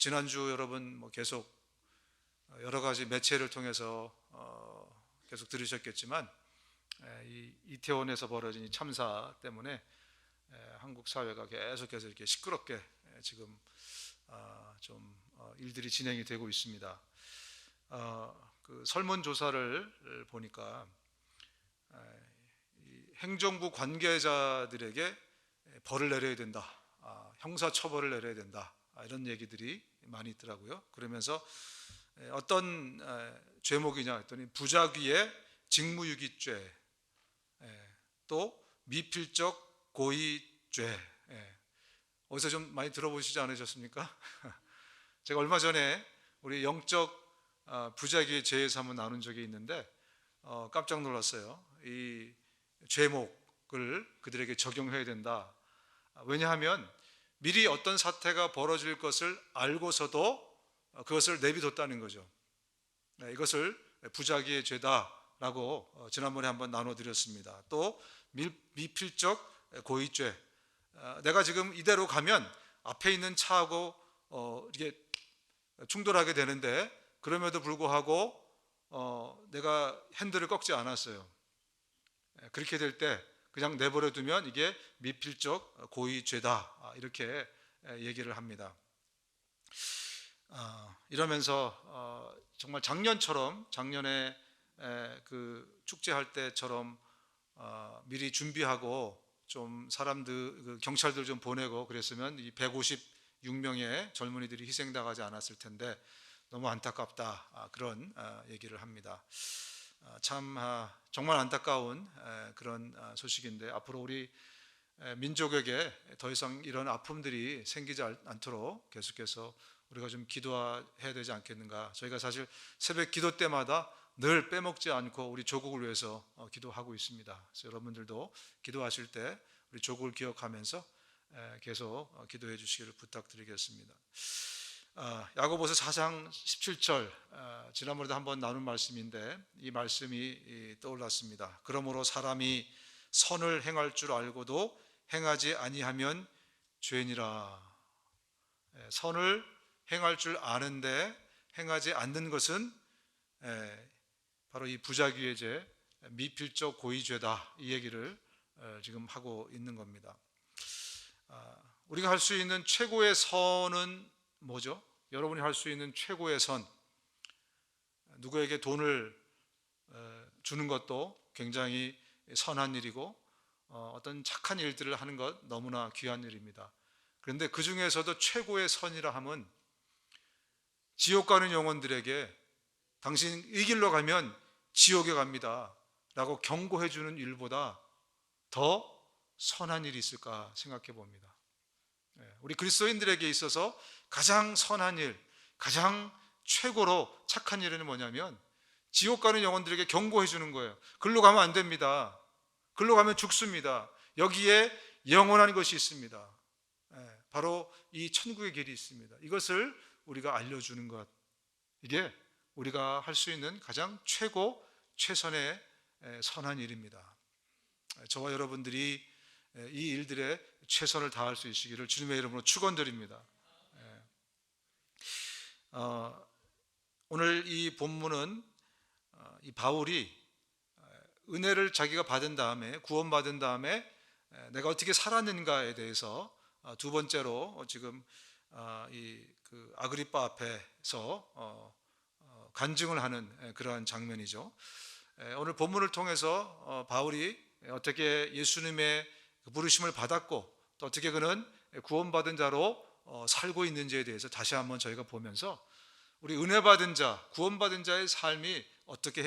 지난주 여러분 계속 여러 가지 매체를 통해서 계속 들으셨겠지만 이 이태원에서 벌어진 이 참사 때문에 한국 사회가 계속해서 이렇게 시끄럽게 지금 좀 일들이 진행이 되고 있습니다. 그 설문조사를 보니까 행정부 관계자들에게 벌을 내려야 된다, 형사처벌을 내려야 된다, 이런 얘기들이 많이 있더라고요. 그러면서 어떤 죄목이냐 했더니 부작위의 직무유기죄, 또 미필적 고의죄. 어디서 좀 많이 들어보시지 않으셨습니까? 제가 얼마 전에 우리 영적 부작위의 죄에서 한번 나눈 적이 있는데 깜짝 놀랐어요. 이 죄목을 그들에게 적용해야 된다. 왜냐하면 미리 어떤 사태가 벌어질 것을 알고서도 그것을 내비뒀다는 거죠. 이것을 부작위의 죄다라고 지난번에 한번 나눠드렸습니다. 또 미필적 고의죄, 내가 지금 이대로 가면 앞에 있는 차하고 이게 충돌하게 되는데 그럼에도 불구하고 내가 핸들을 꺾지 않았어요. 그렇게 될 때 그냥 내버려 두면 이게 미필적 고의죄다, 이렇게 얘기를 합니다. 이러면서 정말 작년에 그 축제할 때처럼 미리 준비하고 좀 사람들, 경찰들 좀 보내고 그랬으면 이 156명의 젊은이들이 희생당하지 않았을 텐데 너무 안타깝다, 그런 얘기를 합니다. 참 정말 안타까운 그런 소식인데 앞으로 우리 민족에게 더 이상 이런 아픔들이 생기지 않도록 계속해서 우리가 좀 기도해야 되지 않겠는가. 저희가 사실 새벽 기도 때마다 늘 빼먹지 않고 우리 조국을 위해서 기도하고 있습니다. 그래서 여러분들도 기도하실 때 우리 조국을 기억하면서 계속 기도해 주시기를 부탁드리겠습니다. 야고보서 4장 17절, 지난번에도 한번 나눈 말씀인데 이 말씀이 떠올랐습니다. 그러므로 사람이 선을 행할 줄 알고도 행하지 아니하면 죄니라. 선을 행할 줄 아는데 행하지 않는 것은 바로 이 부작위의 죄, 미필적 고의죄다, 이 얘기를 지금 하고 있는 겁니다. 우리가 할 수 있는 최고의 선은 뭐죠? 여러분이 할 수 있는 최고의 선, 누구에게 돈을 주는 것도 굉장히 선한 일이고 어떤 착한 일들을 하는 것 너무나 귀한 일입니다. 그런데 그 중에서도 최고의 선이라 함은 지옥 가는 영혼들에게 당신 이 길로 가면 지옥에 갑니다 라고 경고해 주는 일보다 더 선한 일이 있을까 생각해 봅니다. 우리 그리스도인들에게 있어서 가장 선한 일, 가장 최고로 착한 일은 뭐냐면 지옥 가는 영혼들에게 경고해 주는 거예요. 글로 가면 안 됩니다. 글로 가면 죽습니다. 여기에 영원한 것이 있습니다. 바로 이 천국의 길이 있습니다. 이것을 우리가 알려주는 것, 이게 우리가 할 수 있는 가장 최고 최선의 선한 일입니다. 저와 여러분들이 이 일들에 최선을 다할 수 있으기를 주님의 이름으로 축원드립니다. 오늘 이 본문은 이 바울이 은혜를 자기가 받은 다음에, 구원받은 다음에 내가 어떻게 살았는가에 대해서 두 번째로 지금 그 아그리빠 앞에서 간증을 하는 그러한 장면이죠. 오늘 본문을 통해서 바울이 어떻게 예수님의 부르심을 받았고 또 어떻게 그는 구원받은 자로 살고 있는지에 대해서 다시 한번 저희가 보면서 우리 은혜 받은 자, 구원받은 자의 삶이 어떻게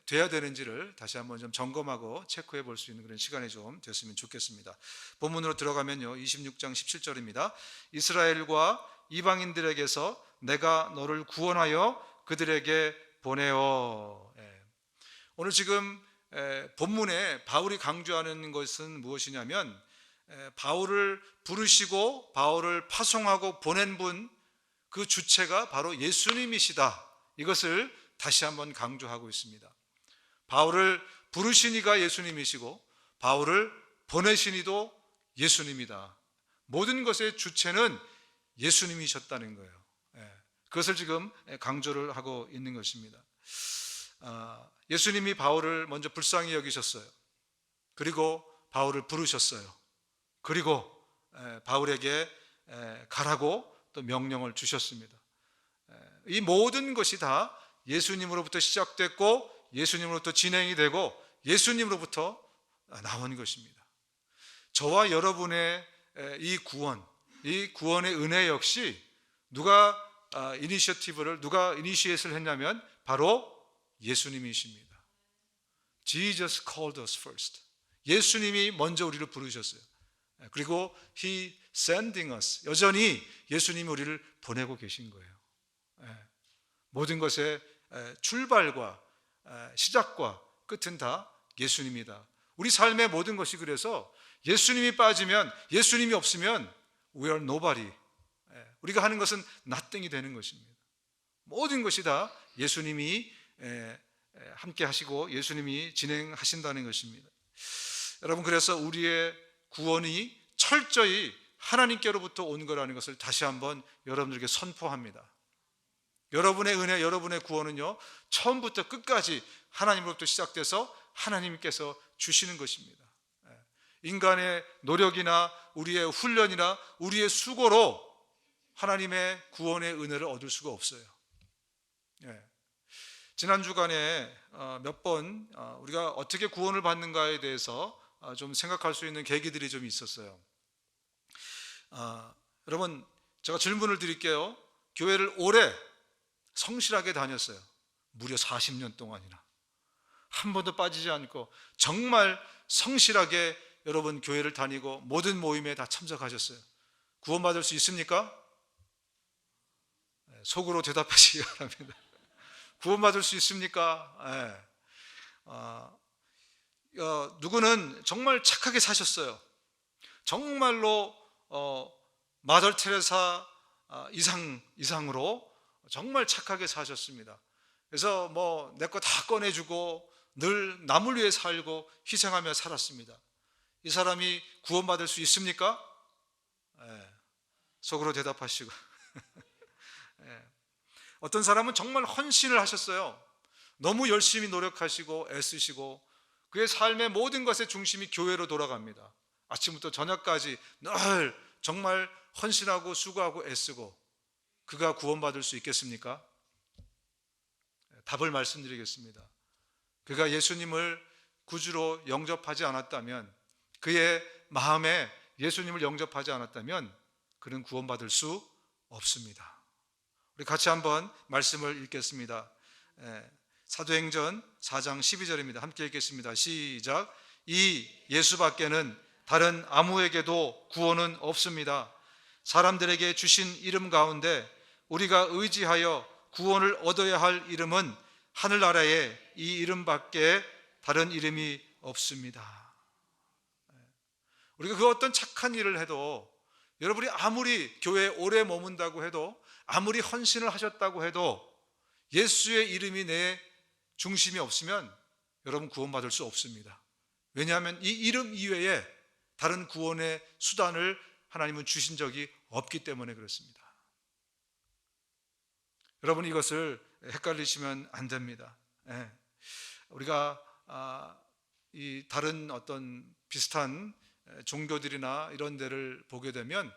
돼야 되는지를 다시 한번 좀 점검하고 체크해 볼 수 있는 그런 시간이 좀 됐으면 좋겠습니다. 본문으로 들어가면요, 26장 17절입니다. 이스라엘과 이방인들에게서 내가 너를 구원하여 그들에게 보내어. 오늘 지금 본문에 바울이 강조하는 것은 무엇이냐면 바울을 부르시고 바울을 파송하고 보낸 분, 그 주체가 바로 예수님이시다, 이것을 다시 한번 강조하고 있습니다. 바울을 부르신 이가 예수님이시고 바울을 보내신 이도 예수님이다. 모든 것의 주체는 예수님이셨다는 거예요. 그것을 지금 강조를 하고 있는 것입니다. 예수님이 바울을 먼저 불쌍히 여기셨어요. 그리고 바울을 부르셨어요. 그리고 바울에게 가라고 또 명령을 주셨습니다. 이 모든 것이 다 예수님으로부터 시작됐고 예수님으로부터 진행이 되고 예수님으로부터 나온 것입니다. 저와 여러분의 이 구원의 은혜 역시 누가 이니시에이트를 했냐면 바로 예수님이십니다. Jesus called us first. 예수님이 먼저 우리를 부르셨어요. 그리고 He sending us. 여전히 예수님이 우리를 보내고 계신 거예요. 모든 것의 출발과 시작과 끝은 다 예수님이다. 우리 삶의 모든 것이 그래서 예수님이 빠지면, 예수님이 없으면 we are nobody. 우리가 하는 것은 nothing이 되는 것입니다. 모든 것이 다 예수님이 함께 하시고 예수님이 진행하신다는 것입니다. 여러분, 그래서 우리의 구원이 철저히 하나님께로부터 온 거라는 것을 다시 한번 여러분들에게 선포합니다. 여러분의 은혜, 여러분의 구원은요, 처음부터 끝까지 하나님으로부터 시작돼서 하나님께서 주시는 것입니다. 인간의 노력이나 우리의 훈련이나 우리의 수고로 하나님의 구원의 은혜를 얻을 수가 없어요. 지난 주간에 몇 번 우리가 어떻게 구원을 받는가에 대해서 좀 생각할 수 있는 계기들이 좀 있었어요. 여러분, 제가 질문을 드릴게요. 교회를 오래 성실하게 다녔어요. 무려 40년 동안이나 한 번도 빠지지 않고 정말 성실하게 여러분 교회를 다니고 모든 모임에 다 참석하셨어요. 구원받을 수 있습니까? 속으로 대답하시기 바랍니다. 구원받을 수 있습니까? 누구는 정말 착하게 사셨어요. 정말로 마더 테레사 이상으로 정말 착하게 사셨습니다. 그래서 뭐 내 거 다 꺼내주고 늘 남을 위해 살고 희생하며 살았습니다. 이 사람이 구원받을 수 있습니까? 속으로 대답하시고 어떤 사람은 정말 헌신을 하셨어요. 너무 열심히 노력하시고 애쓰시고 그의 삶의 모든 것의 중심이 교회로 돌아갑니다. 아침부터 저녁까지 늘 정말 헌신하고 수고하고 애쓰고 그가 구원받을 수 있겠습니까? 답을 말씀드리겠습니다. 그가 예수님을 구주로 영접하지 않았다면, 그의 마음에 예수님을 영접하지 않았다면 그는 구원받을 수 없습니다. 우리 같이 한번 말씀을 읽겠습니다. 사도행전 4장 12절입니다. 함께 읽겠습니다. 시작. 이 예수밖에는 다른 아무에게도 구원은 없습니다. 사람들에게 주신 이름 가운데 우리가 의지하여 구원을 얻어야 할 이름은 하늘나라에 이 이름밖에 다른 이름이 없습니다. 우리가 그 어떤 착한 일을 해도, 여러분이 아무리 교회에 오래 머문다고 해도, 아무리 헌신을 하셨다고 해도 예수의 이름이 내 중심이 없으면 여러분 구원받을 수 없습니다. 왜냐하면 이 이름 이외에 다른 구원의 수단을 하나님은 주신 적이 없기 때문에 그렇습니다. 여러분, 이것을 헷갈리시면 안 됩니다. 우리가 이 다른 어떤 비슷한 종교들이나 이런 데를 보게 되면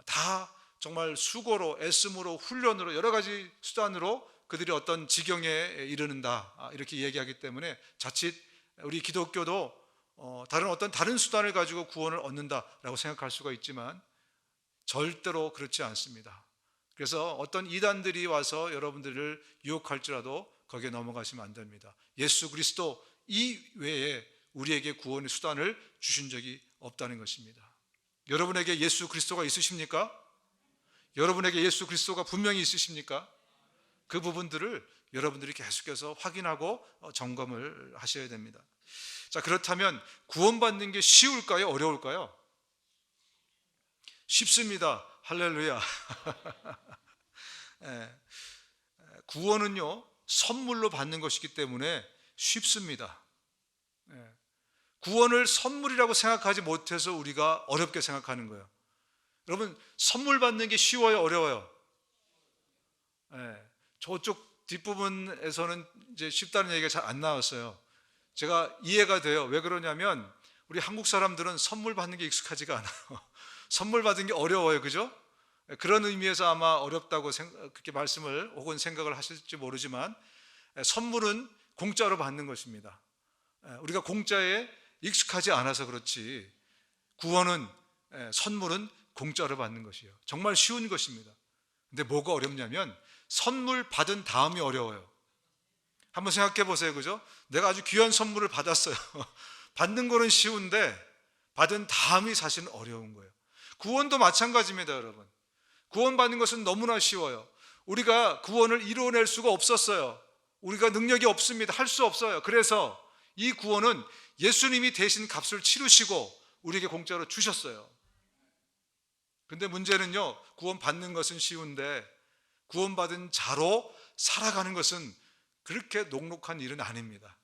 다 정말 수고로, 애씀으로, 훈련으로, 여러 가지 수단으로 그들이 어떤 지경에 이르는다, 이렇게 얘기하기 때문에 자칫 우리 기독교도 다른 수단을 가지고 구원을 얻는다라고 생각할 수가 있지만 절대로 그렇지 않습니다. 그래서 어떤 이단들이 와서 여러분들을 유혹할지라도 거기에 넘어가시면 안 됩니다. 예수 그리스도 이외에 우리에게 구원의 수단을 주신 적이 없다는 것입니다. 여러분에게 예수 그리스도가 있으십니까? 여러분에게 예수 그리스도가 분명히 있으십니까? 그 부분들을 여러분들이 계속해서 확인하고 점검을 하셔야 됩니다. 자, 그렇다면 구원받는 게 쉬울까요? 어려울까요? 쉽습니다. 할렐루야. 구원은요, 선물로 받는 것이기 때문에 쉽습니다. 구원을 선물이라고 생각하지 못해서 우리가 어렵게 생각하는 거예요. 여러분, 선물 받는 게 쉬워요? 어려워요? 저쪽 뒷부분에서는 이제 쉽다는 얘기가 잘 안 나왔어요. 제가 이해가 돼요. 왜 그러냐면 우리 한국 사람들은 선물 받는 게 익숙하지가 않아요. 선물 받은 게 어려워요. 그죠? 그런 의미에서 아마 어렵다고 그렇게 말씀을 혹은 생각을 하실지 모르지만, 선물은 공짜로 받는 것입니다. 우리가 공짜에 익숙하지 않아서 그렇지, 구원은, 선물은 공짜로 받는 것이에요. 정말 쉬운 것입니다. 근데 뭐가 어렵냐면 선물 받은 다음이 어려워요. 한번 생각해 보세요. 그죠? 내가 아주 귀한 선물을 받았어요. 받는 거는 쉬운데 받은 다음이 사실은 어려운 거예요. 구원도 마찬가지입니다, 여러분. 구원받는 것은 너무나 쉬워요. 우리가 구원을 이루어낼 수가 없었어요. 우리가 능력이 없습니다. 할 수 없어요. 그래서 이 구원은 예수님이 대신 값을 치르시고 우리에게 공짜로 주셨어요. 근데 문제는요, 구원 받는 것은 쉬운데 구원받은 자로 살아가는 것은 그렇게 녹록한 일은 아닙니다.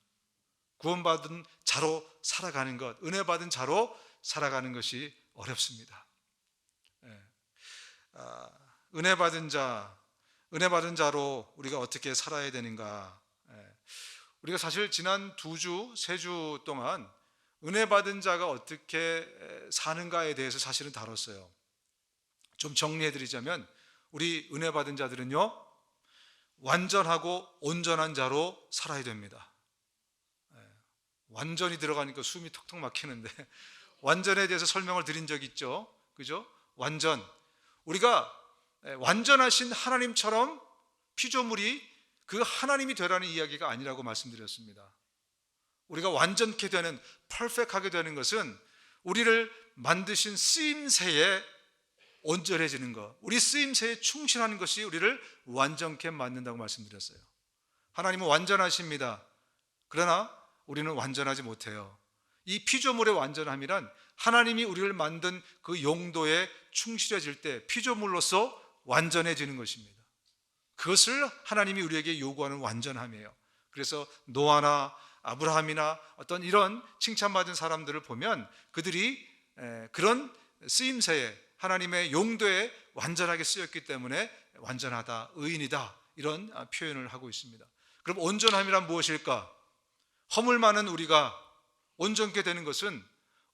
구원받은 자로 살아가는 것, 은혜 받은 자로 살아가는 것이 어렵습니다. 은혜 받은 자로 우리가 어떻게 살아야 되는가? 우리가 사실 지난 2주, 3주 동안 은혜 받은 자가 어떻게 사는가에 대해서 사실은 다뤘어요. 좀 정리해 드리자면, 우리 은혜 받은 자들은요, 완전하고 온전한 자로 살아야 됩니다. 완전히 들어가니까 숨이 턱턱 막히는데 완전에 대해서 설명을 드린 적 있죠. 그죠? 완전. 우리가 완전하신 하나님처럼 피조물이 그 하나님이 되라는 이야기가 아니라고 말씀드렸습니다. 우리가 완전케 되는, 퍼펙트하게 되는 것은 우리를 만드신 쓰임새에 온전해지는 것, 우리 쓰임새에 충실하는 것이 우리를 완전케 만든다고 말씀드렸어요. 하나님은 완전하십니다. 그러나 우리는 완전하지 못해요. 이 피조물의 완전함이란 하나님이 우리를 만든 그 용도에 충실해질 때 피조물로서 완전해지는 것입니다. 그것을 하나님이 우리에게 요구하는 완전함이에요. 그래서 노아나 아브라함이나 어떤 이런 칭찬받은 사람들을 보면 그들이 그런 쓰임새에, 하나님의 용도에 완전하게 쓰였기 때문에 완전하다, 의인이다, 이런 표현을 하고 있습니다. 그럼 온전함이란 무엇일까? 허물 많은 우리가 온전케 되는 것은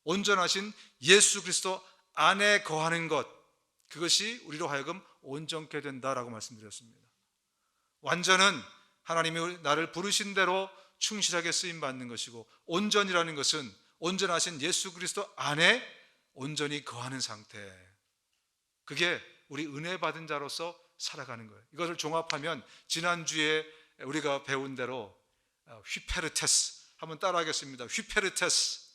온전하신 예수 그리스도 안에 거하는 것, 그것이 우리로 하여금 온전케 된다라고 말씀드렸습니다. 완전은 하나님이 나를 부르신 대로 충실하게 쓰임받는 것이고, 온전이라는 것은 온전하신 예수 그리스도 안에 온전히 거하는 상태, 그게 우리 은혜 받은 자로서 살아가는 거예요. 이것을 종합하면 지난주에 우리가 배운 대로 휘페르테스, 한번 따라하겠습니다. 휘페르테스.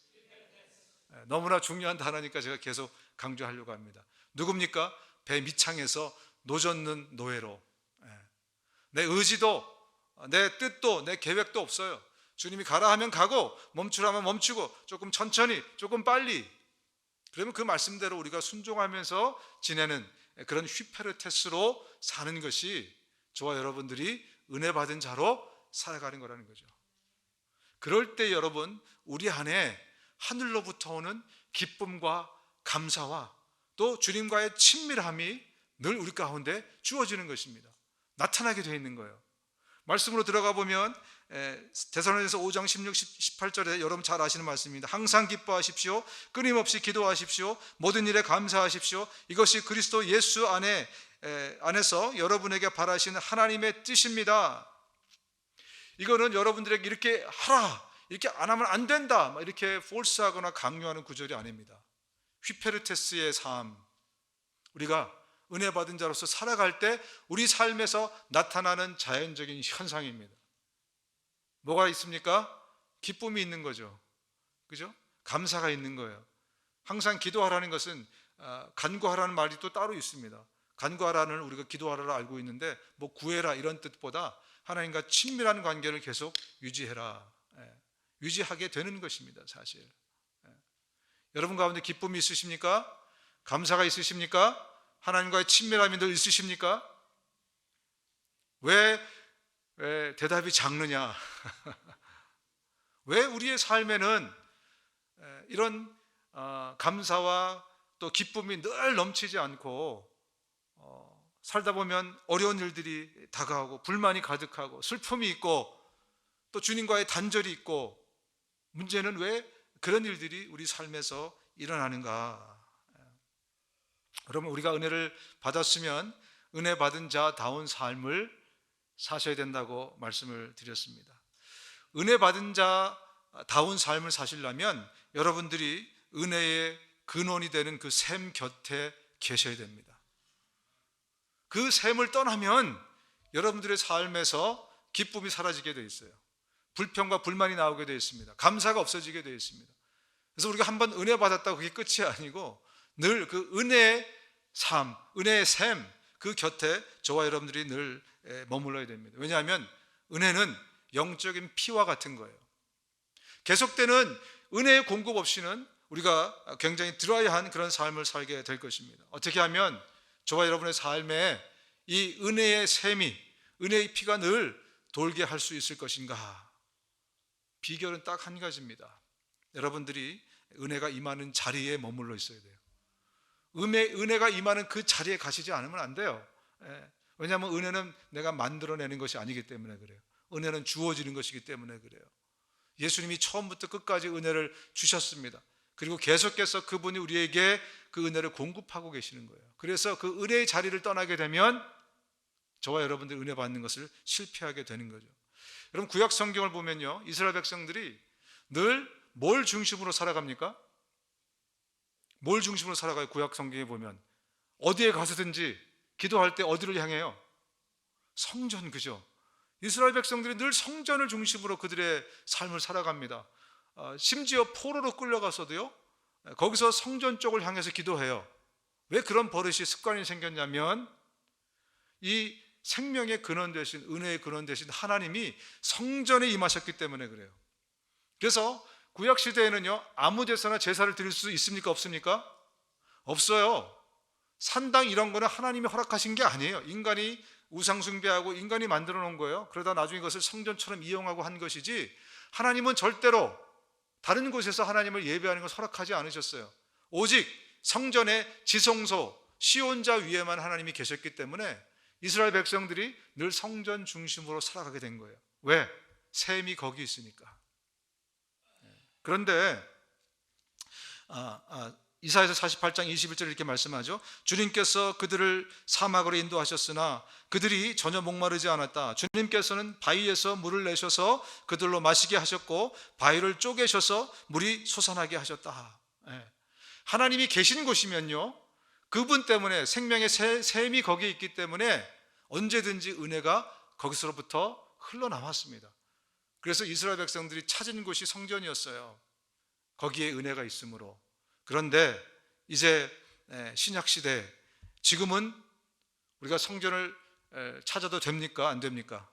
너무나 중요한 단어니까 제가 계속 강조하려고 합니다. 누굽니까? 배 밑창에서 노젓는 노예로, 내 의지도, 내 뜻도, 내 계획도 없어요. 주님이 가라 하면 가고, 멈추라면 멈추고, 조금 천천히, 조금 빨리, 그러면 그 말씀대로 우리가 순종하면서 지내는 그런 휘페르테스로 사는 것이 저와 여러분들이 은혜 받은 자로 살아가는 거라는 거죠. 그럴 때 여러분, 우리 안에 하늘로부터 오는 기쁨과 감사와 또 주님과의 친밀함이 늘 우리 가운데 주어지는 것입니다. 나타나게 되어 있는 거예요. 말씀으로 들어가 보면 데살로니가서 5장 16, 18절에 여러분 잘 아시는 말씀입니다. 항상 기뻐하십시오. 끊임없이 기도하십시오. 모든 일에 감사하십시오. 이것이 그리스도 예수 안에서 여러분에게 바라시는 하나님의 뜻입니다. 이거는 여러분들에게 이렇게 하라, 이렇게 안 하면 안 된다, 이렇게 폴스하거나 강요하는 구절이 아닙니다. 휘페르테스의 삶, 우리가 은혜 받은 자로서 살아갈 때 우리 삶에서 나타나는 자연적인 현상입니다. 뭐가 있습니까? 기쁨이 있는 거죠. 그죠? 감사가 있는 거예요. 항상 기도하라는 것은 간구하라는 말이 또 따로 있습니다. 간구하라는 우리가 기도하라를 알고 있는데, 뭐 구해라 이런 뜻보다 하나님과 친밀한 관계를 계속 유지해라, 유지하게 되는 것입니다. 사실 여러분 가운데 기쁨이 있으십니까? 감사가 있으십니까? 하나님과의 친밀함이 늘 있으십니까? 왜 대답이 작느냐? 왜 우리의 삶에는 이런 감사와 또 기쁨이 늘 넘치지 않고 살다 보면 어려운 일들이 다가오고 불만이 가득하고 슬픔이 있고 또 주님과의 단절이 있고, 문제는 왜 그런 일들이 우리 삶에서 일어나는가? 그러면 우리가 은혜를 받았으면 은혜 받은 자다운 삶을 사셔야 된다고 말씀을 드렸습니다. 은혜 받은 자다운 삶을 사시려면 여러분들이 은혜의 근원이 되는 그 샘 곁에 계셔야 됩니다. 그 샘을 떠나면 여러분들의 삶에서 기쁨이 사라지게 되어 있어요. 불평과 불만이 나오게 되어 있습니다. 감사가 없어지게 되어 있습니다. 그래서 우리가 한번 은혜 받았다고 그게 끝이 아니고 늘 그 은혜의 삶, 은혜의 샘, 그 곁에 저와 여러분들이 늘 머물러야 됩니다. 왜냐하면 은혜는 영적인 피와 같은 거예요. 계속되는 은혜의 공급 없이는 우리가 굉장히 드라이한 그런 삶을 살게 될 것입니다. 어떻게 하면 저와 여러분의 삶에 이 은혜의 샘이, 은혜의 피가 늘 돌게 할 수 있을 것인가? 비결은 딱 한 가지입니다. 여러분들이 은혜가 임하는 자리에 머물러 있어야 돼요. 은혜가 임하는 그 자리에 가시지 않으면 안 돼요. 왜냐하면 은혜는 내가 만들어내는 것이 아니기 때문에 그래요. 은혜는 주어지는 것이기 때문에 그래요. 예수님이 처음부터 끝까지 은혜를 주셨습니다. 그리고 계속해서 그분이 우리에게 그 은혜를 공급하고 계시는 거예요. 그래서 그 은혜의 자리를 떠나게 되면 저와 여러분들이 은혜 받는 것을 실패하게 되는 거죠. 여러분, 구약 성경을 보면요, 이스라엘 백성들이 늘 뭘 중심으로 살아갑니까? 뭘 중심으로 살아가요? 구약 성경에 보면 어디에 가서든지 기도할 때 어디를 향해요? 성전, 그죠? 이스라엘 백성들이 늘 성전을 중심으로 그들의 삶을 살아갑니다. 심지어 포로로 끌려가서도요, 거기서 성전 쪽을 향해서 기도해요. 왜 그런 버릇이, 습관이 생겼냐면 이 생명의 근원 되신, 은혜의 근원 되신 하나님이 성전에 임하셨기 때문에 그래요. 그래서 구약 시대에는요, 아무 데서나 제사를 드릴 수 있습니까? 없습니까? 없어요. 산당 이런 거는 하나님이 허락하신 게 아니에요. 인간이 우상 숭배하고 인간이 만들어 놓은 거예요. 그러다 나중에 그것을 성전처럼 이용하고 한 것이지, 하나님은 절대로 다른 곳에서 하나님을 예배하는 것을 허락하지 않으셨어요. 오직 성전의 지성소 시온자 위에만 하나님이 계셨기 때문에 이스라엘 백성들이 늘 성전 중심으로 살아가게 된 거예요. 왜? 샘이 거기 있으니까. 그런데 이사야서 48장 21절 이렇게 말씀하죠. 주님께서 그들을 사막으로 인도하셨으나 그들이 전혀 목마르지 않았다. 주님께서는 바위에서 물을 내셔서 그들로 마시게 하셨고 바위를 쪼개셔서 물이 솟아나게 하셨다. 하나님이 계신 곳이면요, 그분 때문에 생명의 샘이 거기에 있기 때문에 언제든지 은혜가 거기서부터 흘러나왔습니다. 그래서 이스라엘 백성들이 찾은 곳이 성전이었어요. 거기에 은혜가 있으므로. 그런데 이제 신약 시대, 지금은 우리가 성전을 찾아도 됩니까? 안 됩니까?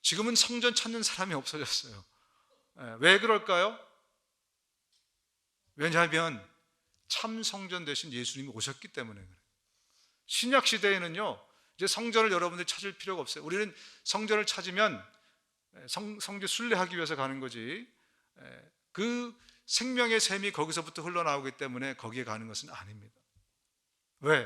지금은 성전 찾는 사람이 없어졌어요. 왜 그럴까요? 왜냐하면 참 성전 대신 예수님이 오셨기 때문에 그래요. 신약 시대에는요, 이제 성전을 여러분들이 찾을 필요가 없어요. 우리는 성전을 찾으면 성전 순례하기 위해서 가는 거지, 그 생명의 샘이 거기서부터 흘러나오기 때문에 거기에 가는 것은 아닙니다. 왜?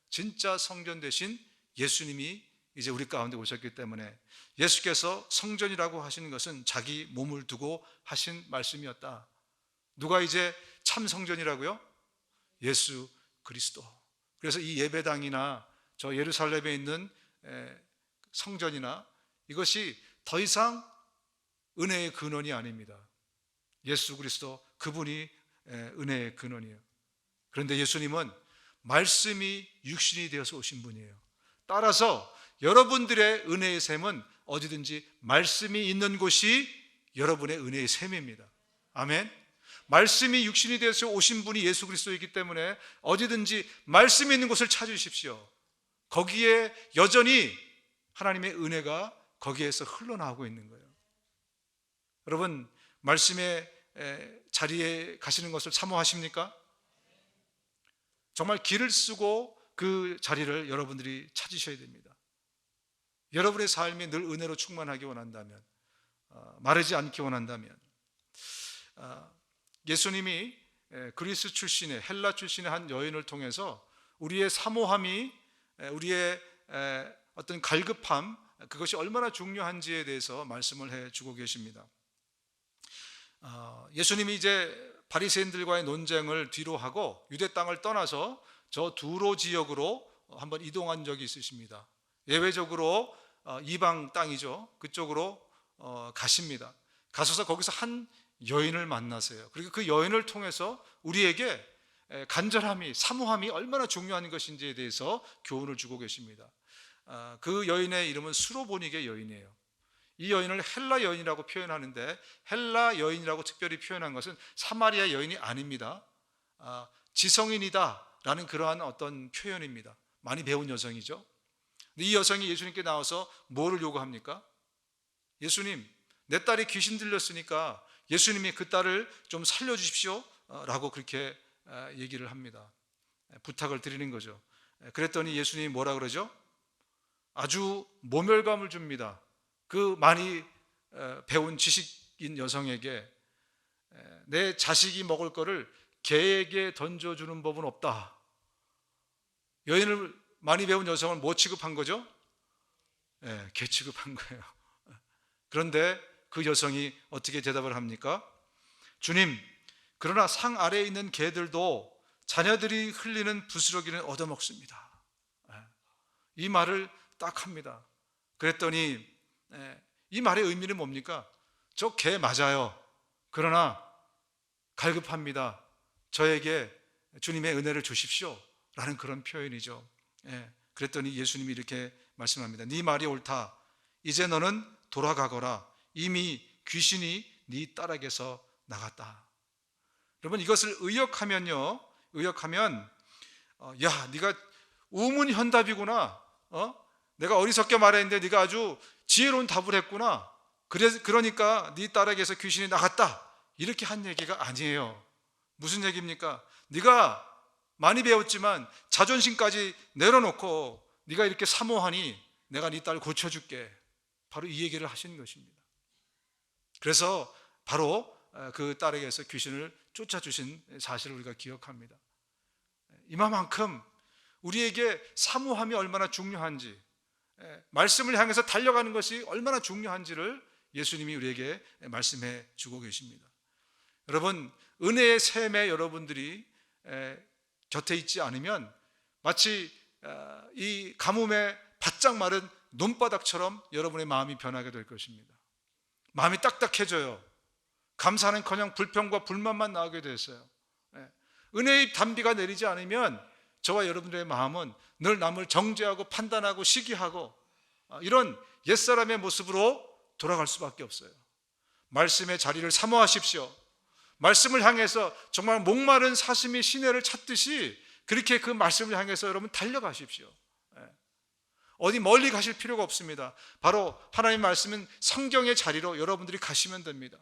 진짜 성전 대신 예수님이 이제 우리 가운데 오셨기 때문에. 예수께서 성전이라고 하시는 것은 자기 몸을 두고 하신 말씀이었다. 누가 이제 참 성전이라고요? 예수 그리스도. 그래서 이 예배당이나 저 예루살렘에 있는 성전이나 이것이 더 이상 은혜의 근원이 아닙니다. 예수 그리스도, 그분이 은혜의 근원이에요. 그런데 예수님은 말씀이 육신이 되어서 오신 분이에요. 따라서 여러분들의 은혜의 샘은 어디든지 말씀이 있는 곳이 여러분의 은혜의 샘입니다. 아멘. 말씀이 육신이 되어서 오신 분이 예수 그리스도이기 때문에 어디든지 말씀이 있는 곳을 찾으십시오. 거기에 여전히 하나님의 은혜가 거기에서 흘러나오고 있는 거예요. 여러분, 말씀의 자리에 가시는 것을 사모하십니까? 정말 길을 쓰고 그 자리를 여러분들이 찾으셔야 됩니다. 여러분의 삶이 늘 은혜로 충만하기 원한다면, 마르지 않기 원한다면, 예수님이 그리스 출신의, 헬라 출신의 한 여인을 통해서 우리의 사모함이, 우리의 어떤 갈급함, 그것이 얼마나 중요한지에 대해서 말씀을 해주고 계십니다. 예수님이 이제 바리새인들과의 논쟁을 뒤로 하고 유대 땅을 떠나서 저 두로 지역으로 한번 이동한 적이 있으십니다. 예외적으로 이방 땅이죠. 그쪽으로 가십니다. 가셔서 거기서 한 여인을 만나세요. 그리고 그 여인을 통해서 우리에게 간절함이, 사모함이 얼마나 중요한 것인지에 대해서 교훈을 주고 계십니다. 그 여인의 이름은 수로보니게 여인이에요. 이 여인을 헬라 여인이라고 표현하는데, 헬라 여인이라고 특별히 표현한 것은 사마리아 여인이 아닙니다. 지성인이다 라는 그러한 어떤 표현입니다. 많이 배운 여성이죠. 이 여성이 예수님께 나와서 뭐를 요구합니까? 예수님, 내 딸이 귀신 들렸으니까 예수님이 그 딸을 좀 살려주십시오 라고 그렇게 얘기를 합니다. 부탁을 드리는 거죠. 그랬더니 예수님이 뭐라 그러죠? 아주 모멸감을 줍니다. 그 많이 배운 지식인 여성에게 내 자식이 먹을 거를 개에게 던져주는 법은 없다. 여인을 많이 배운 여성을 뭐 취급한 거죠? 개 취급한 거예요. 그런데 그 여성이 어떻게 대답을 합니까? 주님, 그러나 상 아래에 있는 개들도 자녀들이 흘리는 부스러기는 얻어먹습니다. 이 말을 딱 합니다. 그랬더니 이 말의 의미는 뭡니까? 저 개 맞아요. 그러나 갈급합니다. 저에게 주님의 은혜를 주십시오 라는 그런 표현이죠. 그랬더니 예수님이 이렇게 말씀합니다. 네 말이 옳다. 이제 너는 돌아가거라. 이미 귀신이 네 딸에게서 나갔다. 여러분, 이것을 의역하면요, 야, 네가 우문현답이구나. 내가 어리석게 말했는데 네가 아주 지혜로운 답을 했구나. 그러니까 네 딸에게서 귀신이 나갔다. 이렇게 한 얘기가 아니에요. 무슨 얘기입니까? 네가 많이 배웠지만 자존심까지 내려놓고 네가 이렇게 사모하니 내가 네 딸 고쳐줄게. 바로 이 얘기를 하신 것입니다. 그래서 바로 그 딸에게서 귀신을 쫓아주신 사실을 우리가 기억합니다. 이만큼 우리에게 사모함이 얼마나 중요한지, 말씀을 향해서 달려가는 것이 얼마나 중요한지를 예수님이 우리에게 말씀해 주고 계십니다. 여러분, 은혜의 샘에 여러분들이 곁에 있지 않으면 마치 이 가뭄에 바짝 마른 논바닥처럼 여러분의 마음이 변하게 될 것입니다. 마음이 딱딱해져요. 감사는커녕 불평과 불만만 나오게 됐어요. 은혜의 단비가 내리지 않으면 저와 여러분들의 마음은 늘 남을 정죄하고 판단하고 시기하고 이런 옛사람의 모습으로 돌아갈 수밖에 없어요. 말씀의 자리를 사모하십시오. 말씀을 향해서 정말 목마른 사슴이 시내를 찾듯이 그렇게 그 말씀을 향해서 여러분 달려가십시오. 어디 멀리 가실 필요가 없습니다. 바로 하나님의 말씀은 성경의 자리로 여러분들이 가시면 됩니다.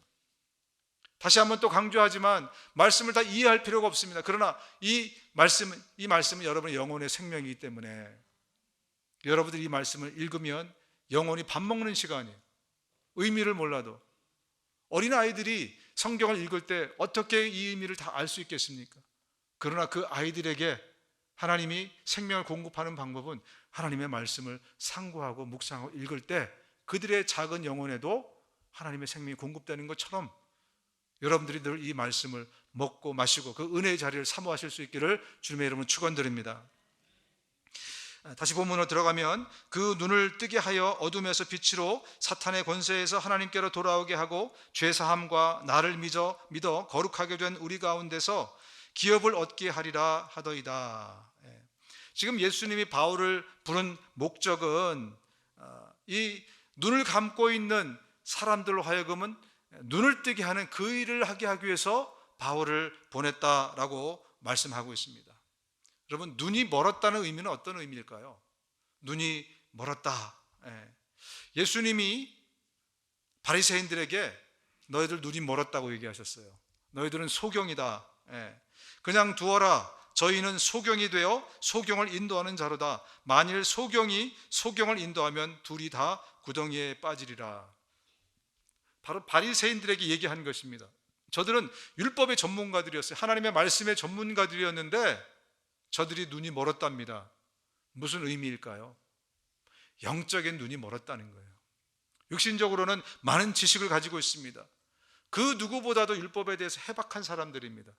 다시 한번 또 강조하지만 말씀을 다 이해할 필요가 없습니다. 그러나 이 말씀은 여러분의 영혼의 생명이기 때문에 여러분들이 이 말씀을 읽으면 영혼이 밥 먹는 시간이에요. 의미를 몰라도. 어린아이들이 성경을 읽을 때 어떻게 이 의미를 다 알 수 있겠습니까? 그러나 그 아이들에게 하나님이 생명을 공급하는 방법은 하나님의 말씀을 상고하고 묵상하고 읽을 때 그들의 작은 영혼에도 하나님의 생명이 공급되는 것처럼 여러분들이 늘 이 말씀을 먹고 마시고 그 은혜의 자리를 사모하실 수 있기를 주님의 이름으로 축원드립니다. 다시 본문으로 들어가면 그 눈을 뜨게 하여 어둠에서 빛으로 사탄의 권세에서 하나님께로 돌아오게 하고 죄사함과 나를 믿어 거룩하게 된 우리 가운데서 기업을 얻게 하리라 하더이다. 지금 예수님이 바울을 부른 목적은 이 눈을 감고 있는 사람들로 하여금은 눈을 뜨게 하는 그 일을 하게 하기 위해서 바울을 보냈다라고 말씀하고 있습니다. 여러분, 눈이 멀었다는 의미는 어떤 의미일까요? 눈이 멀었다. 예수님이 바리새인들에게 너희들 눈이 멀었다고 얘기하셨어요. 너희들은 소경이다. 그냥 두어라. 저희는 소경이 되어 소경을 인도하는 자로다. 만일 소경이 소경을 인도하면 둘이 다 구덩이에 빠지리라. 바로 바리새인들에게 얘기한 것입니다. 저들은 율법의 전문가들이었어요. 하나님의 말씀의 전문가들이었는데 저들이 눈이 멀었답니다. 무슨 의미일까요? 영적인 눈이 멀었다는 거예요. 육신적으로는 많은 지식을 가지고 있습니다. 그 누구보다도 율법에 대해서 해박한 사람들입니다.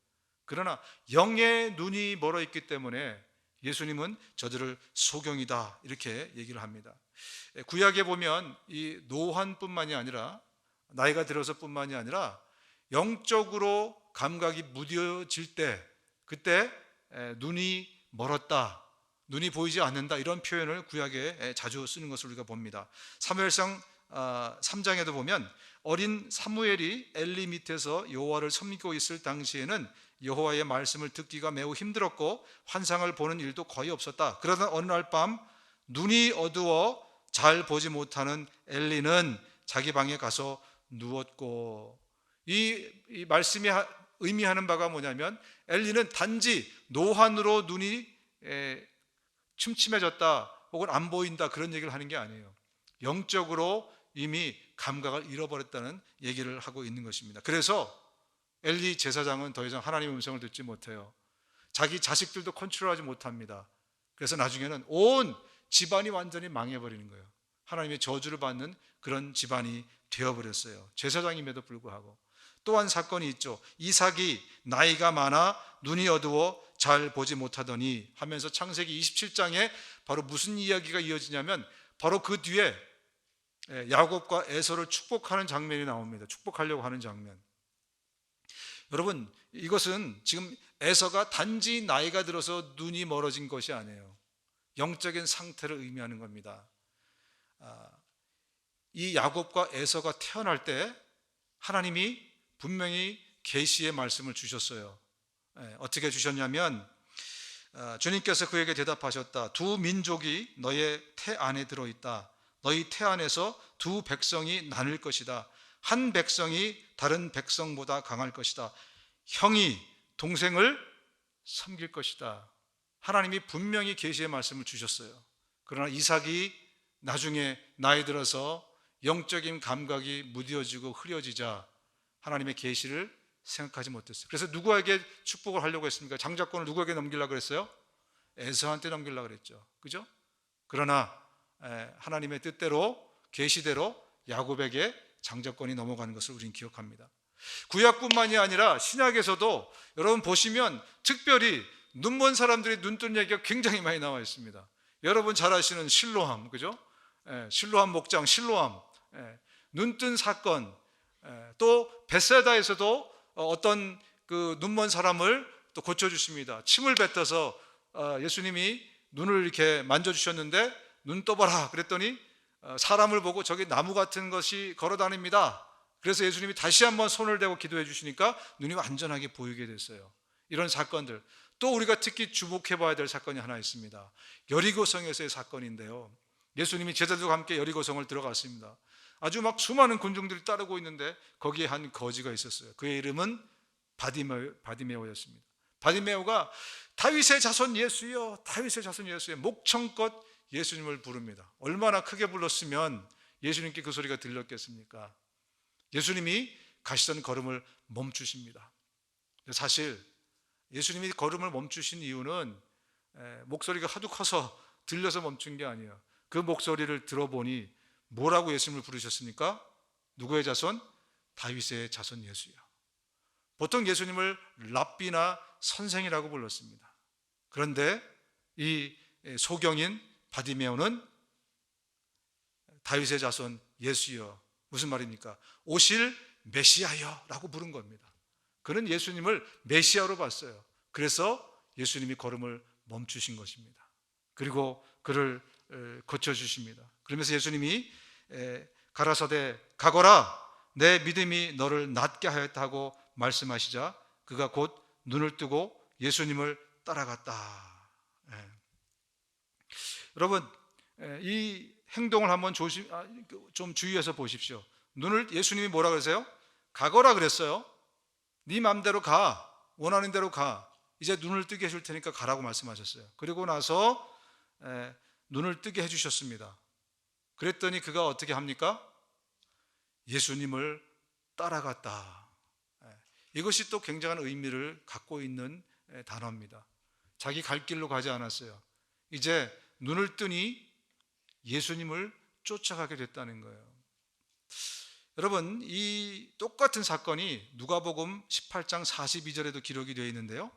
그러나 영의 눈이 멀어 있기 때문에 예수님은 저들을 소경이다 이렇게 얘기를 합니다. 구약에 보면 이 노환뿐만이 아니라 나이가 들어서 뿐만이 아니라 영적으로 감각이 무뎌질 때, 그때 눈이 멀었다, 눈이 보이지 않는다, 이런 표현을 구약에 자주 쓰는 것을 우리가 봅니다. 사무엘상 3장에도 보면 어린 사무엘이 엘리 밑에서 여호와를 섬기고 있을 당시에는 여호와의 말씀을 듣기가 매우 힘들었고 환상을 보는 일도 거의 없었다. 그러다 어느 날 밤 눈이 어두워 잘 보지 못하는 엘리는 자기 방에 가서 누웠고, 이 말씀이 의미하는 바가 뭐냐면 엘리는 단지 노환으로 눈이 침침해졌다 혹은 안 보인다 그런 얘기를 하는 게 아니에요. 영적으로 이미 감각을 잃어버렸다는 얘기를 하고 있는 것입니다. 그래서 엘리 제사장은 더 이상 하나님의 음성을 듣지 못해요. 자기 자식들도 컨트롤하지 못합니다. 그래서 나중에는 온 집안이 완전히 망해버리는 거예요. 하나님의 저주를 받는 그런 집안이 되어버렸어요. 제사장임에도 불구하고. 또한 사건이 있죠. 이삭이 나이가 많아 눈이 어두워 잘 보지 못하더니 하면서 창세기 27장에 바로 무슨 이야기가 이어지냐면 바로 그 뒤에 야곱과 에서를 축복하는 장면이 나옵니다. 축복하려고 하는 장면. 여러분, 이것은 지금 에서가 단지 나이가 들어서 눈이 멀어진 것이 아니에요. 영적인 상태를 의미하는 겁니다. 이 야곱과 에서가 태어날 때 하나님이 분명히 계시의 말씀을 주셨어요. 어떻게 주셨냐면 주님께서 그에게 대답하셨다. 두 민족이 너의 태 안에 들어있다. 너희 태 안에서 두 백성이 나눌 것이다. 한 백성이 다른 백성보다 강할 것이다. 형이 동생을 섬길 것이다. 하나님이 분명히 계시의 말씀을 주셨어요. 그러나 이삭이 나중에 나이 들어서 영적인 감각이 무뎌지고 흐려지자 하나님의 계시를 생각하지 못했어요. 그래서 누구에게 축복을 하려고 했습니까? 장자권을 누구에게 넘기려고 그랬어요? 에서한테 넘기려고 그랬죠. 그죠? 그러나 하나님의 뜻대로, 계시대로 야곱에게 장자권이 넘어가는 것을 우리는 기억합니다. 구약뿐만이 아니라 신약에서도 여러분 보시면 특별히 눈먼 사람들이 눈 뜬 얘기가 굉장히 많이 나와 있습니다. 여러분 잘 아시는 실로암, 그죠? 실로암 목장, 실로암, 눈 뜬 사건, 또 벳세다에서도 어떤 그 눈먼 사람을 또 고쳐주십니다. 침을 뱉어서 예수님이 눈을 이렇게 만져주셨는데 눈 떠봐라 그랬더니 사람을 보고 저기 나무 같은 것이 걸어다닙니다. 그래서 예수님이 다시 한번 손을 대고 기도해 주시니까 눈이 완전하게 보이게 됐어요. 이런 사건들. 또 우리가 특히 주목해 봐야 될 사건이 하나 있습니다. 여리고성에서의 사건인데요. 예수님이 제자들과 함께 여리고성을 들어갔습니다. 아주 막 수많은 군중들이 따르고 있는데 거기에 한 거지가 있었어요. 그의 이름은 바디메오였습니다. 바디메오가 다윗의 자손 예수여, 다윗의 자손 예수여 목청껏 예수님을 부릅니다. 얼마나 크게 불렀으면 예수님께 그 소리가 들렸겠습니까? 예수님이 가시던 걸음을 멈추십니다. 사실 예수님이 걸음을 멈추신 이유는 목소리가 하도 커서 들려서 멈춘 게 아니에요. 그 목소리를 들어보니 뭐라고 예수님을 부르셨습니까? 누구의 자손? 다윗의 자손 예수요. 보통 예수님을 랍비나 선생이라고 불렀습니다. 그런데 이 소경인 바디메오는 다윗의 자손 예수여, 무슨 말입니까? 오실 메시아여 라고 부른 겁니다. 그는 예수님을 메시아로 봤어요. 그래서 예수님이 걸음을 멈추신 것입니다. 그리고 그를 고쳐주십니다. 그러면서 예수님이 가라사대 가거라, 내 믿음이 너를 낫게 하였다고 말씀하시자 그가 곧 눈을 뜨고 예수님을 따라갔다. 여러분, 이 행동을 한번 좀 주의해서 보십시오. 눈을 예수님이 뭐라 그러세요? 가거라 그랬어요. 네 마음대로 가, 원하는 대로 가, 이제 눈을 뜨게 해줄 테니까 가라고 말씀하셨어요. 그리고 나서 눈을 뜨게 해주셨습니다. 그랬더니 그가 어떻게 합니까? 예수님을 따라갔다. 이것이 또 굉장한 의미를 갖고 있는 단어입니다. 자기 갈 길로 가지 않았어요. 이제 눈을 뜨니 예수님을 쫓아가게 됐다는 거예요. 여러분, 이 똑같은 사건이 누가복음 18장 42절에도 기록이 되어 있는데요,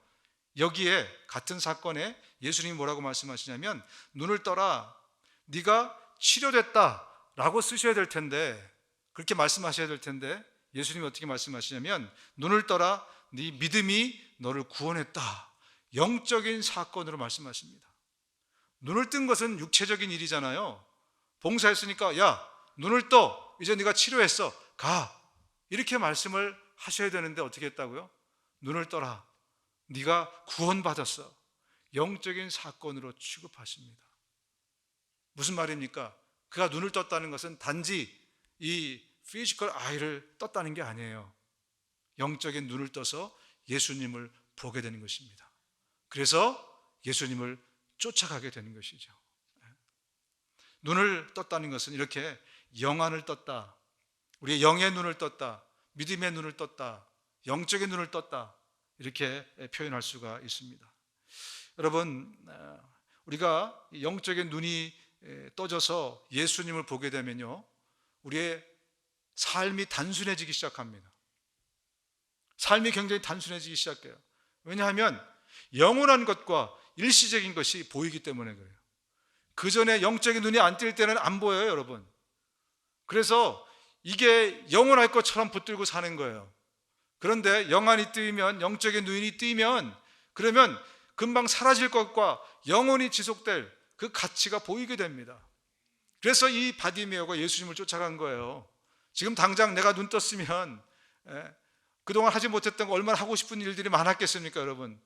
여기에 같은 사건에 예수님이 뭐라고 말씀하시냐면, 눈을 떠라, 네가 치료됐다 라고 쓰셔야 될 텐데, 그렇게 말씀하셔야 될 텐데, 예수님이 어떻게 말씀하시냐면, 눈을 떠라, 네 믿음이 너를 구원했다, 영적인 사건으로 말씀하십니다. 눈을 뜬 것은 육체적인 일이잖아요. 봉사했으니까 야, 눈을 떠, 이제 네가 치료했어, 가, 이렇게 말씀을 하셔야 되는데 어떻게 했다고요? 눈을 떠라, 네가 구원받았어, 영적인 사건으로 취급하십니다. 무슨 말입니까? 그가 눈을 떴다는 것은 단지 이 피지컬 아이를 떴다는 게 아니에요. 영적인 눈을 떠서 예수님을 보게 되는 것입니다. 그래서 예수님을 쫓아가게 되는 것이죠. 눈을 떴다는 것은 이렇게 영안을 떴다, 우리의 영의 눈을 떴다, 믿음의 눈을 떴다, 영적인 눈을 떴다, 이렇게 표현할 수가 있습니다. 여러분, 우리가 영적인 눈이 떠져서 예수님을 보게 되면요, 우리의 삶이 단순해지기 시작합니다. 삶이 굉장히 단순해지기 시작해요. 왜냐하면 영원한 것과 일시적인 것이 보이기 때문에 그래요. 그 전에 영적인 눈이 안 뜰 때는 안 보여요, 여러분. 그래서 이게 영원할 것처럼 붙들고 사는 거예요. 그런데 영안이 뜨이면, 영적인 눈이 뜨이면, 그러면 금방 사라질 것과 영원히 지속될 그 가치가 보이게 됩니다. 그래서 이 바디메오가 예수님을 쫓아간 거예요. 지금 당장 내가 눈 떴으면 그동안 하지 못했던 거, 얼마나 하고 싶은 일들이 많았겠습니까, 여러분?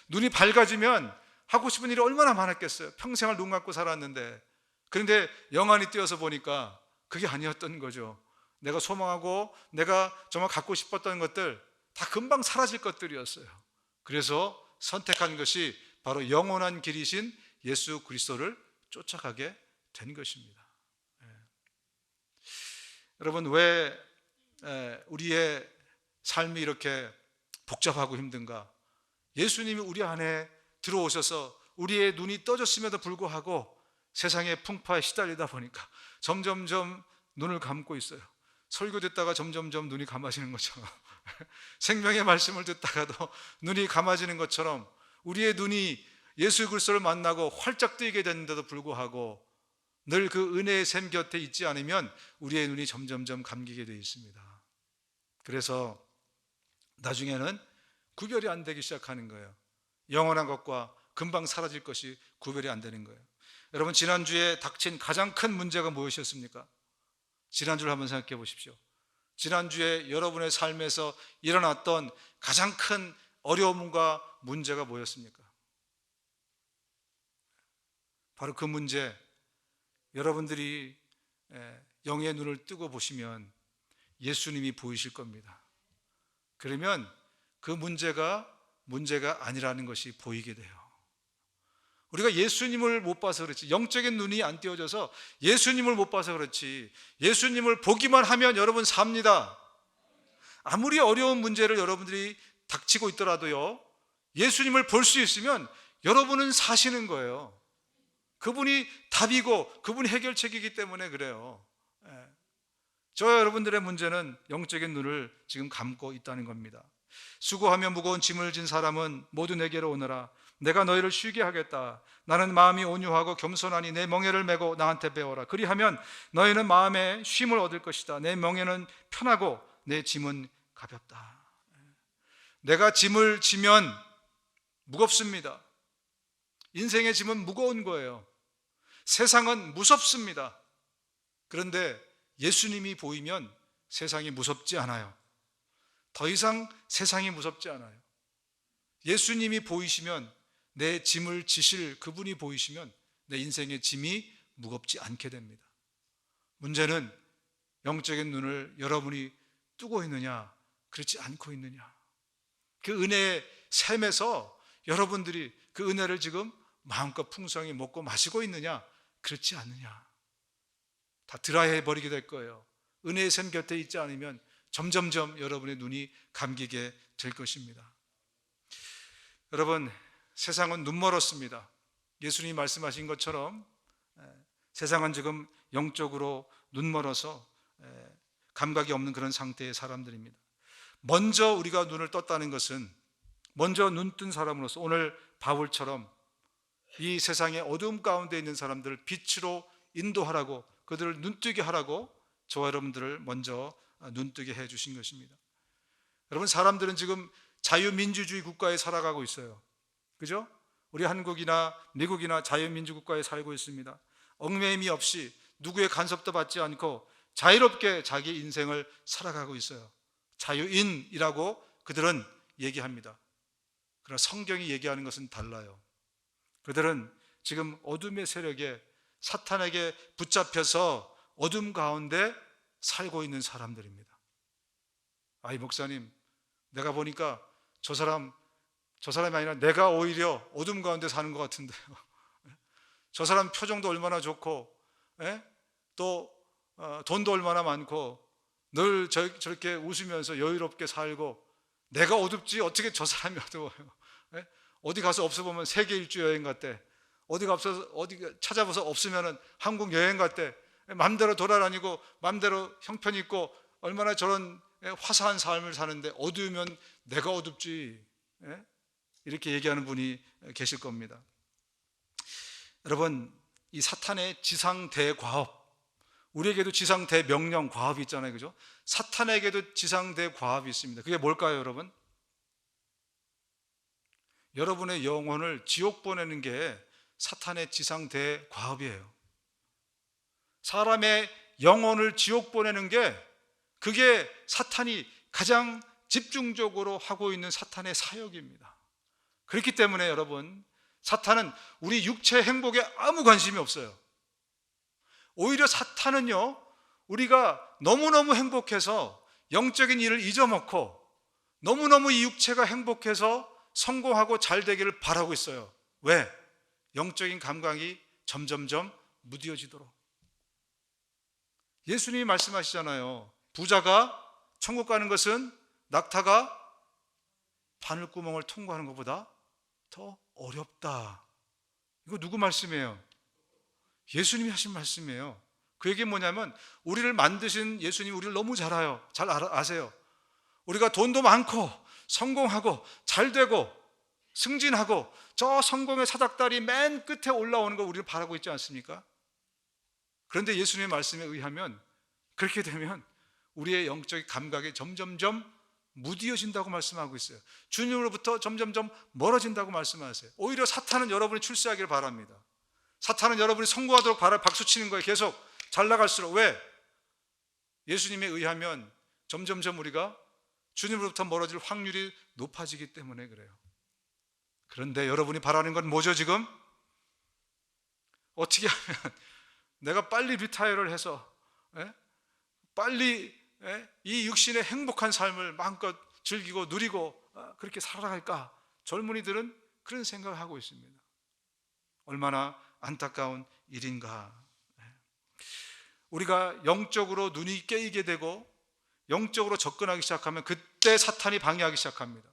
눈이 밝아지면 하고 싶은 일이 얼마나 많았겠어요. 평생을 눈 감고 살았는데. 그런데 영안이 뜨여서 보니까 그게 아니었던 거죠. 내가 소망하고 내가 정말 갖고 싶었던 것들 다 금방 사라질 것들이었어요. 그래서 선택한 것이 바로 영원한 길이신 예수 그리스도를 쫓아가게 된 것입니다. 여러분, 왜 우리의 삶이 이렇게 복잡하고 힘든가? 예수님이 우리 안에 들어오셔서 우리의 눈이 떠졌음에도 불구하고 세상의 풍파에 시달리다 보니까 점점점 눈을 감고 있어요. 설교 듣다가 점점점 눈이 감아지는 것처럼 생명의 말씀을 듣다가도 눈이 감아지는 것처럼 우리의 눈이 예수 그리스도를 만나고 활짝 뜨이게 됐는데도 불구하고 늘 그 은혜의 샘 곁에 있지 않으면 우리의 눈이 점점점 감기게 되어 있습니다. 그래서 나중에는 구별이 안 되기 시작하는 거예요. 영원한 것과 금방 사라질 것이 구별이 안 되는 거예요. 여러분, 지난주에 닥친 가장 큰 문제가 무엇이었습니까? 지난주를 한번 생각해 보십시오. 지난주에 여러분의 삶에서 일어났던 가장 큰 어려움과 문제가 뭐였습니까? 바로 그 문제, 여러분들이 영의 눈을 뜨고 보시면 예수님이 보이실 겁니다. 그러면 그 문제가 아니라는 것이 보이게 돼요. 우리가 예수님을 못 봐서 그렇지, 영적인 눈이 안 띄어져서 예수님을 못 봐서 그렇지, 예수님을 보기만 하면 여러분 삽니다. 아무리 어려운 문제를 여러분들이 닥치고 있더라도요, 예수님을 볼 수 있으면 여러분은 사시는 거예요. 그분이 답이고 그분이 해결책이기 때문에 그래요. 저와 여러분들의 문제는 영적인 눈을 지금 감고 있다는 겁니다. 수고하며 무거운 짐을 진 사람은 모두 내게로 오너라. 내가 너희를 쉬게 하겠다. 나는 마음이 온유하고 겸손하니 내 멍에를 메고 나한테 배워라. 그리하면 너희는 마음에 쉼을 얻을 것이다. 내 멍에는 편하고 내 짐은 가볍다. 내가 짐을 지면 무겁습니다. 인생의 짐은 무거운 거예요. 세상은 무섭습니다. 그런데 예수님이 보이면 세상이 무섭지 않아요. 더 이상 세상이 무섭지 않아요. 예수님이 보이시면, 내 짐을 지실 그분이 보이시면 내 인생의 짐이 무겁지 않게 됩니다. 문제는 영적인 눈을 여러분이 뜨고 있느냐, 그렇지 않고 있느냐. 그 은혜의 샘에서 여러분들이 그 은혜를 지금 마음껏 풍성히 먹고 마시고 있느냐, 그렇지 않느냐. 다 드라이해 버리게 될 거예요. 은혜의 샘 곁에 있지 않으면 점점점 여러분의 눈이 감기게 될 것입니다. 여러분, 세상은 눈멀었습니다. 예수님이 말씀하신 것처럼 세상은 지금 영적으로 눈멀어서 감각이 없는 그런 상태의 사람들입니다. 먼저 우리가 눈을 떴다는 것은, 먼저 눈 뜬 사람으로서 오늘 바울처럼 이 세상의 어두움 가운데 있는 사람들을 빛으로 인도하라고, 그들을 눈뜨게 하라고 저와 여러분들을 먼저 눈뜨게 해 주신 것입니다. 여러분, 사람들은 지금 자유민주주의 국가에 살아가고 있어요. 그죠? 우리 한국이나 미국이나 자유민주 국가에 살고 있습니다. 얽매임이 없이 누구의 간섭도 받지 않고 자유롭게 자기 인생을 살아가고 있어요. 자유인이라고 그들은 얘기합니다. 그러나 성경이 얘기하는 것은 달라요. 그들은 지금 어둠의 세력에, 사탄에게 붙잡혀서 어둠 가운데 살고 있는 사람들입니다. 아이, 목사님, 내가 보니까 저 사람이 아니라 내가 오히려 어둠 가운데 사는 것 같은데요. 저 사람 표정도 얼마나 좋고, 또 돈도 얼마나 많고, 늘 저렇게 웃으면서 여유롭게 살고, 내가 어둡지 어떻게 저 사람이 어두워요? 어디 가서 없어보면 세계 일주 여행 갔대. 어디 찾아봐서 없으면은 한국 여행 갔대. 맘대로 돌아다니고 맘대로 형편 있고 얼마나 저런 화사한 삶을 사는데 어두우면 내가 어둡지. 이렇게 얘기하는 분이 계실 겁니다. 여러분, 이 사탄의 지상대과업, 우리에게도 지상대명령 과업이 있잖아요. 그죠? 사탄에게도 지상대과업이 있습니다. 그게 뭘까요, 여러분? 여러분의 영혼을 지옥 보내는 게 사탄의 지상대과업이에요. 사람의 영혼을 지옥 보내는 게, 그게 사탄이 가장 집중적으로 하고 있는 사탄의 사역입니다. 그렇기 때문에 여러분, 사탄은 우리 육체 행복에 아무 관심이 없어요. 오히려 사탄은요, 우리가 너무너무 행복해서 영적인 일을 잊어먹고 너무너무 이 육체가 행복해서 성공하고 잘 되기를 바라고 있어요. 왜? 영적인 감각이 점점점 무뎌지도록. 예수님이 말씀하시잖아요. 부자가 천국 가는 것은 낙타가 바늘구멍을 통과하는 것보다 더 어렵다. 이거 누구 말씀이에요? 예수님이 하신 말씀이에요. 그 얘기는 뭐냐면, 우리를 만드신 예수님이 우리를 너무 잘 아세요. 우리가 돈도 많고 성공하고 잘 되고 승진하고 저 성공의 사닥다리 맨 끝에 올라오는 거 우리를 바라고 있지 않습니까? 그런데 예수님의 말씀에 의하면 그렇게 되면 우리의 영적 감각이 점점점 무디어진다고 말씀하고 있어요. 주님으로부터 점점점 멀어진다고 말씀하세요. 오히려 사탄은 여러분이 출세하기를 바랍니다. 사탄은 여러분이 성공하도록 박수치는 거예요. 계속 잘 나갈수록. 왜? 예수님에 의하면 점점점 우리가 주님으로부터 멀어질 확률이 높아지기 때문에 그래요. 그런데 여러분이 바라는 건 뭐죠 지금? 어떻게 하면 내가 빨리 리타이어를 해서 빨리 이 육신의 행복한 삶을 마음껏 즐기고 누리고 그렇게 살아갈까? 젊은이들은 그런 생각을 하고 있습니다. 얼마나 안타까운 일인가. 우리가 영적으로 눈이 깨이게 되고 영적으로 접근하기 시작하면 그때 사탄이 방해하기 시작합니다.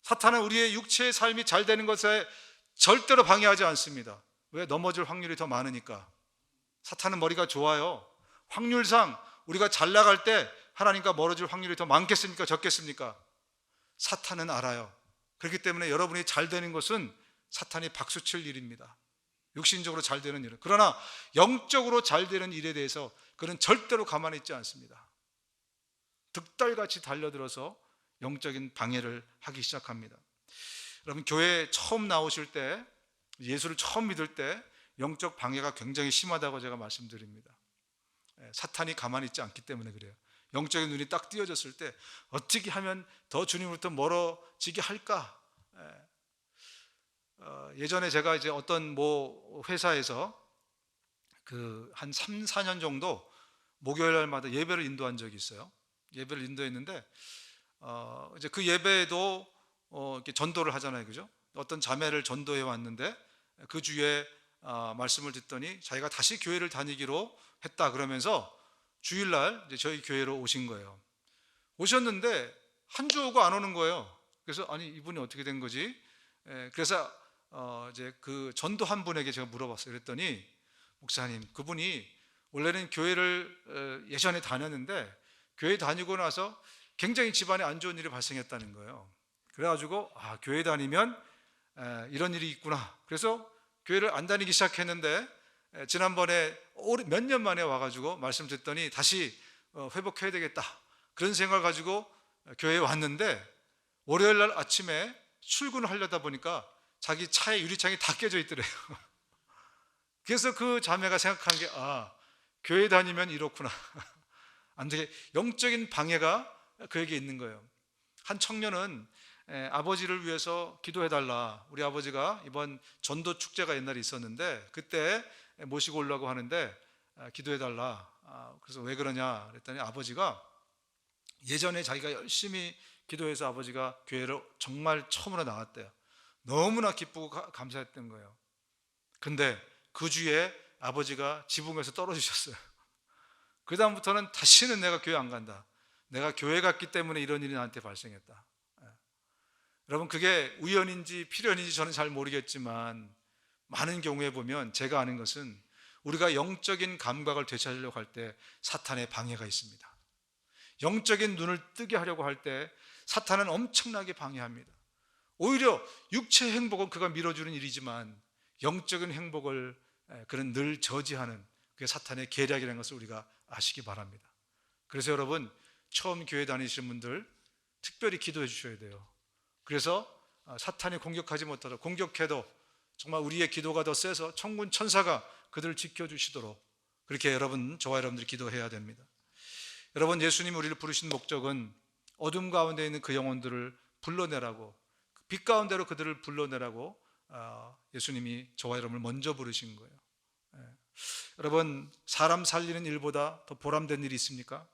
사탄은 우리의 육체의 삶이 잘 되는 것에 절대로 방해하지 않습니다. 왜? 넘어질 확률이 더 많으니까. 사탄은 머리가 좋아요. 확률상 우리가 잘 나갈 때 하나님과 멀어질 확률이 더 많겠습니까? 적겠습니까? 사탄은 알아요. 그렇기 때문에 여러분이 잘 되는 것은 사탄이 박수칠 일입니다. 육신적으로 잘 되는 일은. 그러나 영적으로 잘 되는 일에 대해서 그는 절대로 가만히 있지 않습니다. 득달같이 달려들어서 영적인 방해를 하기 시작합니다. 여러분, 교회에 처음 나오실 때, 예수를 처음 믿을 때 영적 방해가 굉장히 심하다고 제가 말씀드립니다. 사탄이 가만히 있지 않기 때문에 그래요. 영적인 눈이 딱 띄어졌을 때 어떻게 하면 더 주님으로부터 멀어지게 할까? 예전에 제가 이제 어떤 회사에서 한 3, 4년 정도 목요일 날마다 예배를 인도한 적이 있어요. 예배를 인도했는데 이제 그 예배에도 이렇게 전도를 하잖아요, 그죠? 어떤 자매를 전도해 왔는데 그 주에 말씀을 듣더니 자기가 다시 교회를 다니기로 했다 그러면서 주일날 이제 저희 교회로 오신 거예요. 오셨는데 한 주 오고 안 오는 거예요. 그래서 아니, 이분이 어떻게 된 거지? 그래서 이제 그 전도 한 분에게 제가 물어봤어요. 그랬더니 목사님, 그분이 원래는 교회를 예전에 다녔는데 교회 다니고 나서 굉장히 집안에 안 좋은 일이 발생했다는 거예요. 그래가지고 교회 다니면 이런 일이 있구나. 그래서 교회를 안 다니기 시작했는데 지난번에 몇 년 만에 와가지고 말씀 듣더니 다시 회복해야 되겠다, 그런 생각을 가지고 교회에 왔는데 월요일 날 아침에 출근을 하려다 보니까 자기 차의 유리창이 다 깨져 있더래요. 그래서 그 자매가 생각한 게 교회 다니면 이렇구나. 안 되게 영적인 방해가 그에게 있는 거예요. 한 청년은 아버지를 위해서 기도해달라. 우리 아버지가 이번 전도 축제가 옛날에 있었는데 그때 모시고 오려고 하는데 기도해달라. 그래서 왜 그러냐 그랬더니 아버지가 예전에 자기가 열심히 기도해서 아버지가 교회를 정말 처음으로 나왔대요. 너무나 기쁘고 감사했던 거예요. 근데 그 주에 아버지가 지붕에서 떨어지셨어요. 그 다음부터는 다시는 내가 교회 안 간다, 내가 교회 갔기 때문에 이런 일이 나한테 발생했다. 여러분, 그게 우연인지 필연인지 저는 잘 모르겠지만 많은 경우에 보면 제가 아는 것은 우리가 영적인 감각을 되찾으려고 할 때 사탄의 방해가 있습니다. 영적인 눈을 뜨게 하려고 할 때 사탄은 엄청나게 방해합니다. 오히려 육체 행복은 그가 밀어주는 일이지만 영적인 행복을 그는 늘 저지하는 그게 사탄의 계략이라는 것을 우리가 아시기 바랍니다. 그래서 여러분, 처음 교회 다니시는 분들 특별히 기도해 주셔야 돼요. 그래서 사탄이 공격하지 못하도록, 공격해도 정말 우리의 기도가 더 세서 천군 천사가 그들을 지켜주시도록 그렇게 저와 여러분들이 기도해야 됩니다. 여러분, 예수님이 우리를 부르신 목적은 어둠 가운데 있는 그 영혼들을 불러내라고, 빛 가운데로 그들을 불러내라고 예수님이 저와 여러분을 먼저 부르신 거예요. 여러분, 사람 살리는 일보다 더 보람된 일이 있습니까?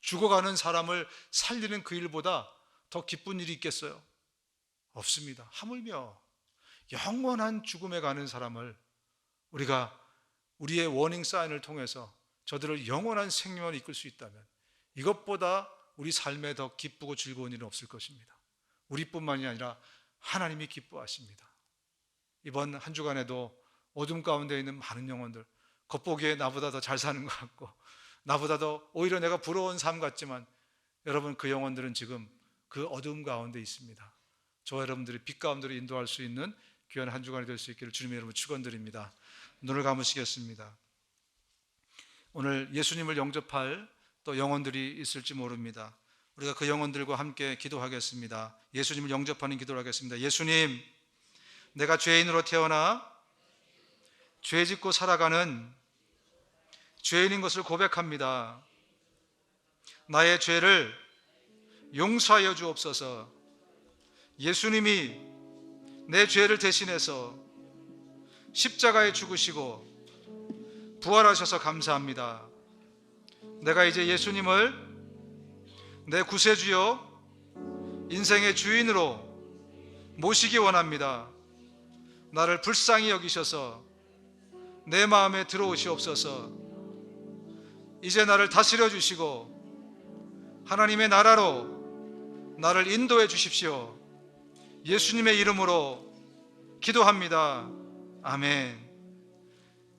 죽어가는 사람을 살리는 그 일보다 더 기쁜 일이 있겠어요? 없습니다. 하물며 영원한 죽음에 가는 사람을 우리가 우리의 워닝 사인을 통해서 저들을 영원한 생명을 이끌 수 있다면 이것보다 우리 삶에 더 기쁘고 즐거운 일은 없을 것입니다. 우리뿐만이 아니라 하나님이 기뻐하십니다. 이번 한 주간에도 어둠 가운데 있는 많은 영혼들, 겉보기에 나보다 더 잘 사는 것 같고 나보다 더 오히려 내가 부러운 삶 같지만 여러분, 그 영혼들은 지금 그 어둠 가운데 있습니다. 저와 여러분들이 빛 가운데로 인도할 수 있는 귀한 한 주간이 될 수 있기를 주님의 이름으로 축원드립니다. 눈을 감으시겠습니다. 오늘 예수님을 영접할 또 영혼들이 있을지 모릅니다. 우리가 그 영혼들과 함께 기도하겠습니다. 예수님을 영접하는 기도를 하겠습니다. 예수님, 내가 죄인으로 태어나 죄 짓고 살아가는 죄인인 것을 고백합니다. 나의 죄를 용서하여 주옵소서. 예수님이 내 죄를 대신해서 십자가에 죽으시고 부활하셔서 감사합니다. 내가 이제 예수님을 내 구세주요 인생의 주인으로 모시기 원합니다. 나를 불쌍히 여기셔서 내 마음에 들어오시옵소서. 이제 나를 다스려 주시고 하나님의 나라로 나를 인도해 주십시오. 예수님의 이름으로 기도합니다. 아멘.